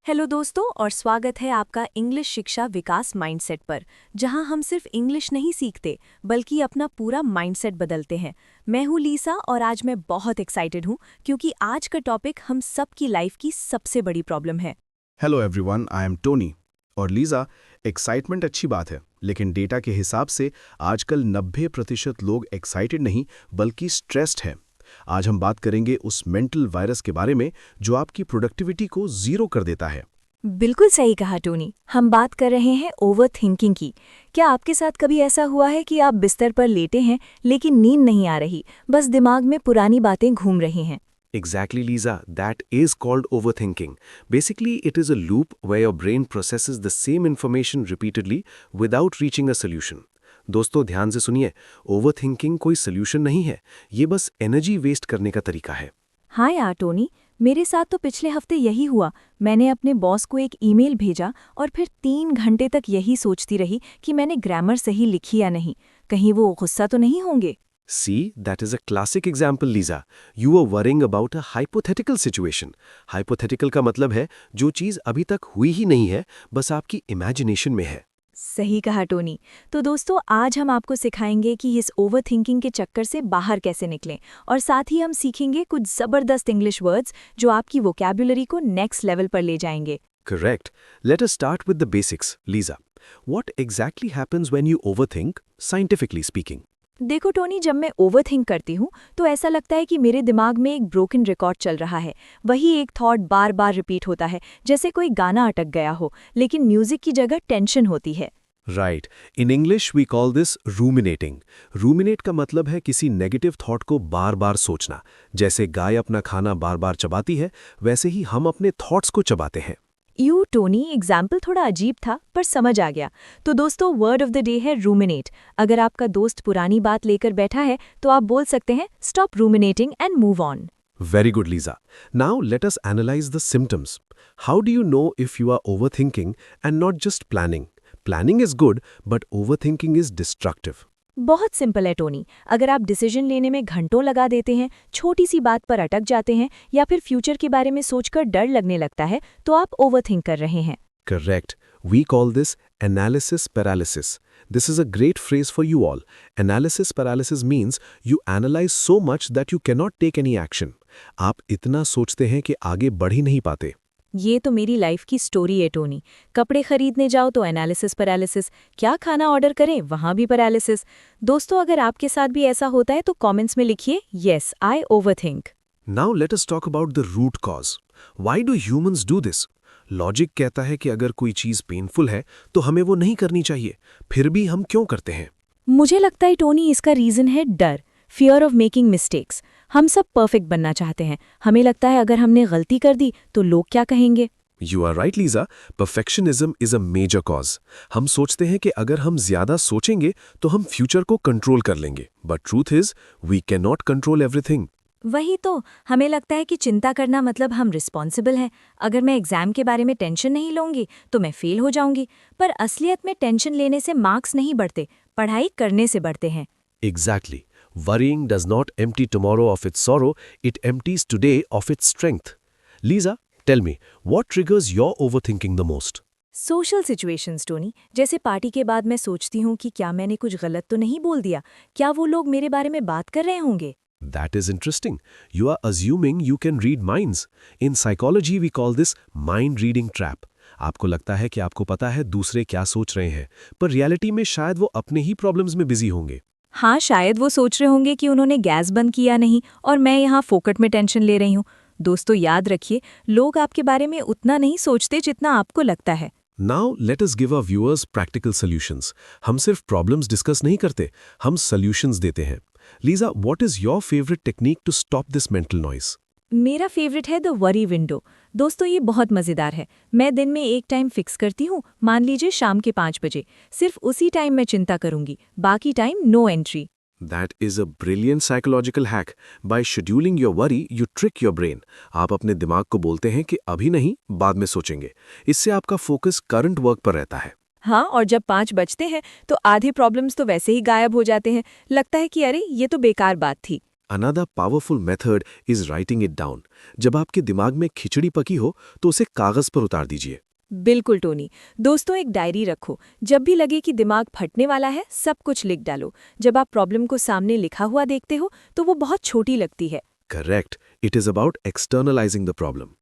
Hello दोस्तों और स्वागत है आपका इंग्लिश शिक्षा विकास माइंडसेट पर, जहां हम सिर्फ इंग्लिश नहीं सीखते बल्कि अपना पूरा माइंडसेट बदलते हैं। मैं हूं लीसा और आज मैं बहुत एक्साइटेड हूं क्योंकि आज का टॉपिक हम सब की लाइफ की सबसे बड़ी प्रॉब्लम है। Hello everyone, I am Tony. और लीज़ा, एक्साइटमेंट अच्छी बात है, लेकिन डेटा के हिसाब से आजकल 90% लोग एक्साइटेड नहीं बल्कि स्ट्रेस्ड हैं। आज हम बात करेंगे उस मेंटल वायरस के बारे में जो आपकी प्रोडक्टिविटी को ज़ीरो कर देता है। बिल्कुल सही कहा टोनी, हम बात कर रहे हैं ओवर थिंकिंग की। क्या आपके साथ कभी ऐसा हुआ है कि आप बिस्तर पर लेटे हैं लेकिन नींद नहीं आ रही, बस दिमाग में पुरानी बातें घूम रही हैं? Exactly, Lisa. That is called overthinking. Basically, it is a loop where your brain processes the same information repeatedly without reaching a solution. दोस्तों ध्यान से सुनिए, ओवरथिंकिंग कोई सोल्यूशन नहीं है, ये बस एनर्जी वेस्ट करने का तरीका है। हाँ यार टोनी, मेरे साथ तो पिछले हफ्ते यही हुआ। मैंने अपने बॉस को एक ईमेल भेजा और फिर 3 घंटे तक यही सोचती रही कि मैंने ग्रामर सही लिखी या नहीं, कहीं वो गुस्सा तो नहीं होंगे। See, that is a classic example, Lisa. You were worrying about a hypothetical situation. Hypothetical का मतलब है जो चीज़ अभी तक हुई ही नहीं है, बस आपकी इमेजिनेशन में है। सही कहा टोनी। तो दोस्तों आज हम आपको सिखाएंगे कि इस ओवरथिंकिंग के चक्कर से बाहर कैसे निकलें, और साथ ही हम सीखेंगे कुछ ज़बरदस्त इंग्लिश वर्ड्स जो आपकी वोकैब्युलरी को नेक्स्ट लेवल पर ले जाएंगे। Correct. Let us start with the basics, Lisa. What exactly happens when you overthink, scientifically speaking? देखो टोनी, जब मैं ओवरथिंक करती हूँ तो ऐसा लगता है कि मेरे दिमाग में एक ब्रोकन रिकॉर्ड चल रहा है। वही एक थॉट बार बार रिपीट होता है, जैसे कोई गाना अटक गया हो, लेकिन म्यूजिक की जगह टेंशन होती है। Right. In English, we call this ruminating. Ruminate का मतलब है किसी नेगेटिव थॉट को बार बार सोचना। जैसे गाय अपना खाना बार बार चबाती है, वैसे ही हम अपने थॉट्स को चबाते हैं। यू टोनी, एग्जाम्पल थोड़ा अजीब था पर समझ आ गया। तो दोस्तों वर्ड ऑफ द डे है रूमिनेट। अगर आपका दोस्त पुरानी बात लेकर बैठा है तो आप बोल सकते हैं stop ruminating and move on. Very good, Lisa. Now let us analyze the symptoms. How do you know if you are overthinking and not just planning? Planning is good, but overthinking is destructive. बहुत simple है Tony. अगर आप decision लेने में घंटों लगा देते हैं, छोटी सी बात पर अटक जाते हैं या फिर फ्यूचर के बारे में सोचकर डर लगने लगता है, तो आप ओवरथिंक कर रहे हैं। Correct. We call this analysis paralysis. This is a great phrase for you all. Analysis paralysis means you analyze so much that you cannot take any action. आप इतना सोचते हैं कि आगे बढ़ ही नहीं पाते। ये तो मेरी लाइफ की स्टोरी है टोनी। कपड़े खरीदने जाओ तो एनालिसिस पैरालिसिस, क्या खाना ऑर्डर करें वहाँ भी पैरालिसिस। दोस्तों अगर आपके साथ भी ऐसा होता है तो कमेंट्स में लिखिए yes I overthink. Now let us talk about the root cause. Why do humans do this? Logic कहता है कि अगर कोई चीज़ पेनफुल है तो हमें वो नहीं करनी चाहिए, फिर भी हम क्यों करते हैं? मुझे लगता है टोनी इसका रीज़न है डर, फियर ऑफ मेकिंग मिस्टेक्स। हम सब परफेक्ट बनना चाहते हैं। हमें लगता है अगर हमने गलती कर दी तो लोग क्या कहेंगे। You are right, Lisa. Perfectionism is a major cause. हम सोचते हैं कि अगर हम ज्यादा सोचेंगे तो हम फ्यूचर को कंट्रोल कर लेंगे, but truth is we cannot control everything. वही तो, हमें लगता है कि चिंता करना मतलब हम रिस्पॉन्सिबल हैं। अगर मैं एग्जाम के बारे में टेंशन नहीं लूंगी तो मैं फेल हो जाऊंगी। पर असलियत में टेंशन लेने से मार्क्स नहीं बढ़ते, पढ़ाई करने से बढ़ते हैं। Exactly. Worrying does not empty tomorrow of its sorrow, it empties today of its strength. Lisa, tell me, what triggers your overthinking the most? Social situations Tony, जैसे पार्टी के बाद मैं सोचती हूँ कि क्या मैंने कुछ गलत तो नहीं बोल दिया, क्या वो लोग मेरे बारे में बात कर रहे होंगे। That is interesting. You are assuming you can read minds. In psychology, we call this mind reading trap. आपको लगता है कि आपको पता है दूसरे क्या सोच रहे हैं, पर रियलिटी में शायद वो अपने ही प्रॉब्लम्स में बिजी होंगे। हाँ, शायद वो सोच रहे होंगे कि उन्होंने गैस बंद किया नहीं और मैं यहाँ फोकट में टेंशन ले रही हूँ। दोस्तों याद रखिए, लोग आपके बारे में उतना नहीं सोचते जितना आपको लगता है। Now let us give our viewers practical solutions. हम सिर्फ problems discuss नहीं करते, हम solutions देते हैं। Lisa, what is your favorite technique to stop this mental noise? मेरा फेवरेट है द वरी विंडो। दोस्तों ये बहुत मज़ेदार है। मैं दिन में एक टाइम फिक्स करती हूँ, मान लीजिए शाम के 5 बजे। सिर्फ उसी टाइम मैं चिंता करूंगी, बाकी time no entry. That is a brilliant psychological hack. By scheduling your worry, you trick your brain. आप अपने दिमाग को बोलते हैं कि अभी नहीं, बाद में सोचेंगे। इससे आपका फोकस करंट वर्क पर रहता है। हाँ, और जब 5 बजते हैं तो आधे प्रॉब्लम्स तो वैसे ही गायब हो जाते हैं। लगता है कि अरे ये तो बेकार बात थी। Another powerful method is writing it down. जब आपके दिमाग में खिचड़ी पकी हो तो उसे कागज पर उतार दीजिए। बिल्कुल टोनी। दोस्तों, एक डायरी रखो। जब भी लगे कि दिमाग फटने वाला है, सब कुछ लिख डालो। जब आप प्रॉब्लम को सामने लिखा हुआ देखते हो तो वो बहुत छोटी लगती है। Correct. It is about externalizing the problem.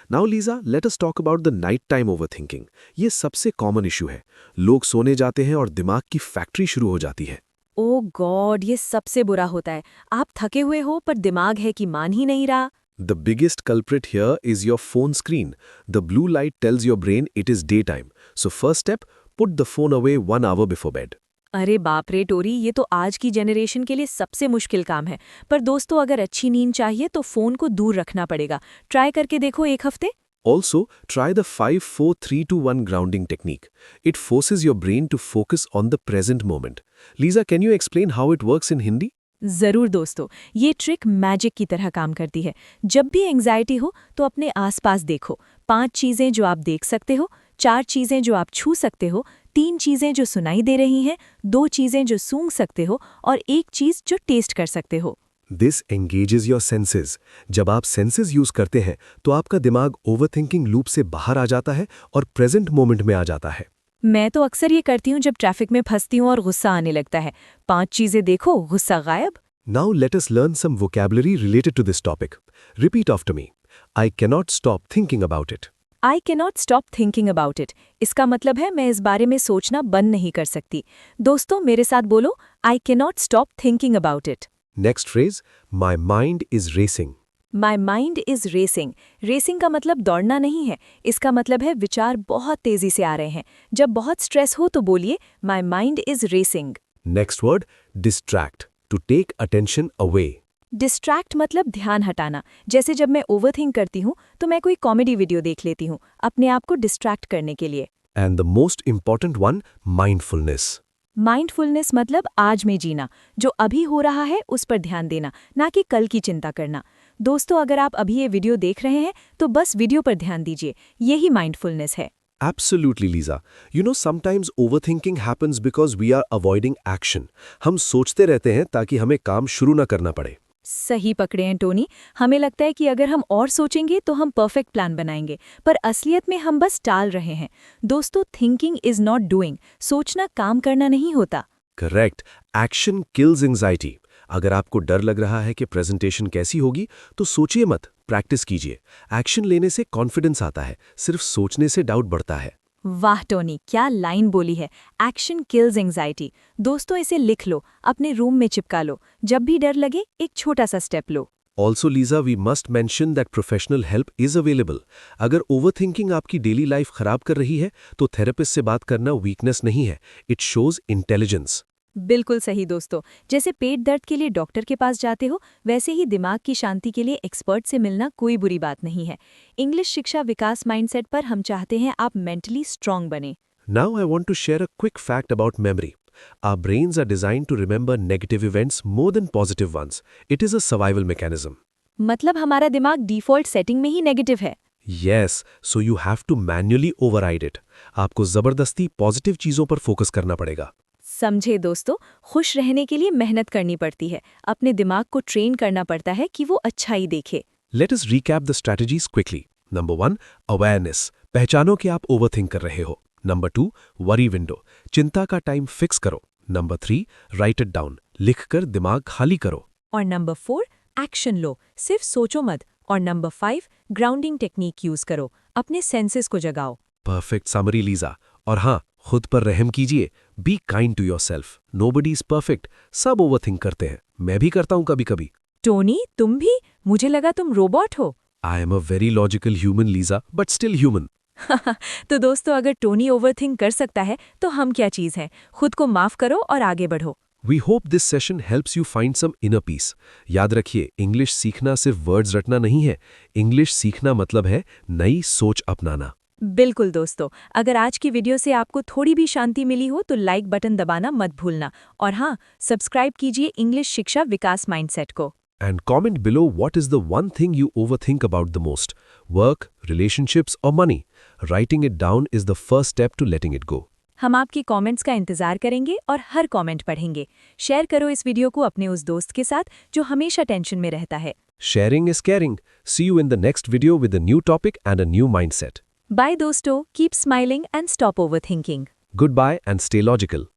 Now Lisa, let us talk about the nighttime overthinking. ये सबसे कॉमन इशू है। लोग सोने जाते हैं और दिमाग की फैक्ट्री शुरू हो जाती है। ओह गॉड, ये सबसे बुरा होता है। आप थके हुए हो पर दिमाग है कि मान ही नहीं रहा। The biggest culprit here is your phone screen. The blue light tells your brain it is daytime. So first step, put the phone away 1 hour before bed. अरे बाप रे टोरी, ये तो आज की जनरेशन के लिए सबसे मुश्किल काम है। पर दोस्तों, अगर अच्छी नींद चाहिए तो फ़ोन को दूर रखना पड़ेगा। ट्राई करके देखो 1 हफ्ते। Also, try the 5-4-3-2-1 grounding technique. It forces your brain to focus on the present moment. Lisa, can you explain how it works in Hindi? ज़रूर दोस्तों, ये ट्रिक मैजिक की तरह काम करती है। जब भी एंग्जाइटी हो तो अपने आसपास देखो। 5 चीज़ें जो आप देख सकते हो, 4 चीज़ें जो आप छू सकते हो, 3 चीज़ें जो सुनाई दे रही हैं, 2 चीज़ें जो सूंघ सकते हो और 1 चीज़ जो टेस्ट कर सकते हो। This engages your senses. जब आप senses यूज करते हैं तो आपका दिमाग ओवरथिंकिंग लूप से बाहर आ जाता है और प्रेजेंट मोमेंट में आ जाता है। मैं तो अक्सर ये करती हूँ जब ट्रैफिक में फंसती हूँ और गुस्सा आने लगता है। 5 चीज़ें देखो, गुस्सा गायब। Now let us learn some vocabulary related to this topic. Repeat after me. I cannot stop thinking about it. I cannot stop thinking about it. इसका मतलब है मैं इस बारे में सोचना बंद नहीं कर सकती। दोस्तों, मेरे साथ बोलो, I cannot stop thinking about it. Next phrase, my mind is racing. My mind is racing. Racing का मतलब दौड़ना नहीं है। इसका मतलब है विचार बहुत तेजी से आ रहे हैं। जब बहुत स्ट्रेस हो तो बोलिए My mind is racing. Next word, distract. To take attention away. Distract मतलब ध्यान हटाना। जैसे जब मैं ओवरथिंक करती हूँ तो मैं कोई कॉमेडी वीडियो देख लेती हूँ अपने आप को डिस्ट्रैक्ट करने के लिए। And the most important one, mindfulness. Mindfulness मतलब आज में जीना। जो अभी हो रहा है उस पर ध्यान देना, ना कि कल की चिंता करना। दोस्तों, अगर आप अभी ये वीडियो देख रहे हैं तो बस वीडियो पर ध्यान दीजिए। यही माइंडफुलनेस है। Absolutely, Lisa. You know, sometimes overthinking happens because we are avoiding action. हम सोचते रहते हैं ताकि हमें काम शुरू ना करना पड़े। सही पकड़े हैं टोनी। हमें लगता है कि अगर हम और सोचेंगे तो हम परफेक्ट प्लान बनाएंगे, पर असलियत में हम बस टाल रहे हैं। दोस्तों, थिंकिंग इज नॉट डूइंग। सोचना काम करना नहीं होता। करेक्ट। Action kills anxiety. अगर आपको डर लग रहा है कि प्रेजेंटेशन कैसी होगी तो सोचिए मत, प्रैक्टिस कीजिए। एक्शन लेने से कॉन्फिडेंस आता है, सिर्फ सोचने से डाउट बढ़ता है। वाह टोनी, क्या लाइन बोली है। Action kills anxiety. दोस्तों, इसे लिख लो, अपने रूम में चिपका लो। जब भी डर लगे एक छोटा सा step low. Also, Lisa, we must mention that professional help is available. अगर ओवरथिंकिंग आपकी डेली लाइफ खराब कर रही है तो थेरेपिस्ट से बात करना वीकनेस नहीं है, इट शोज इंटेलिजेंस। बिल्कुल सही दोस्तों। जैसे पेट दर्द के लिए डॉक्टर के पास जाते हो, वैसे ही दिमाग की शांति के लिए एक्सपर्ट से मिलना कोई बुरी बात नहीं है। इंग्लिश शिक्षा विकास माइंडसेट पर हम चाहते हैं आप मेंटली स्ट्रांग बने। Now I want to share a quick fact about memory. Our brains are designed to remember negative events more than positive ones. It is a survival mechanism. मतलब हमारा दिमाग डिफ़ॉल्ट सेटिंग में ही negative है। Yes, so you have to manually override it. आपको जबरदस्ती positive चीजों पर focus करना पड़ेगा। समझे दोस्तों, खुश रहने के लिए मेहनत करनी पड़ती है। अपने दिमाग को ट्रेन करना पड़ता है कि वो अच्छा ही देखे। Let us recap the strategies quickly. Number 1, awareness. पहचानो कि आप ओवरथिंक कर रहे हो। Number 2, worry window. चिंता का टाइम फिक्स करो। Number 3, write it down. लिखकर दिमाग खाली करो। और नंबर 4, एक्शन लो, सिर्फ सोचो मत। और नंबर 5, ग्राउंडिंग टेक्निक यूज करो, अपने सेंसेस को जगाओ। परफेक्ट समरी लीजा। और हाँ, खुद पर रहम कीजिए। Be kind to yourself. Nobody is perfect. सब ओवरथिंक करते हैं, मैं भी करता हूं कभी-कभी। टोनी, तुम भी? मुझे लगा तुम रोबोट हो। I am a very logical human Lisa, but still human. तो दोस्तों, अगर टोनी ओवरथिंक कर सकता है तो हम क्या चीज़ हैं? खुद को माफ करो और आगे बढ़ो। We hope this session helps you find some inner peace. याद रखिए, इंग्लिश सीखना सिर्फ वर्ड्स रटना नहीं है। इंग्लिश सीखना मतलब है नई सोच अपनाना। बिल्कुल दोस्तों, अगर आज की वीडियो से आपको थोड़ी भी शांति मिली हो तो लाइक बटन दबाना मत भूलना। और हाँ, सब्सक्राइब कीजिए इंग्लिश शिक्षा विकास माइंडसेट को। And comment below what is the one thing you overthink about the most. Work, relationships or money. Writing it down is the first step to letting it go. हम आपकी comments का इंतजार करेंगे और हर comment पढ़ेंगे। Share करो इस video को अपने उस दोस्त के साथ जो हमेशा टेंशन में रहता है। Sharing is caring. See you in the next video with a new topic and a new mindset. Bye दोस्तों, keep smiling and stop overthinking. Goodbye and stay logical.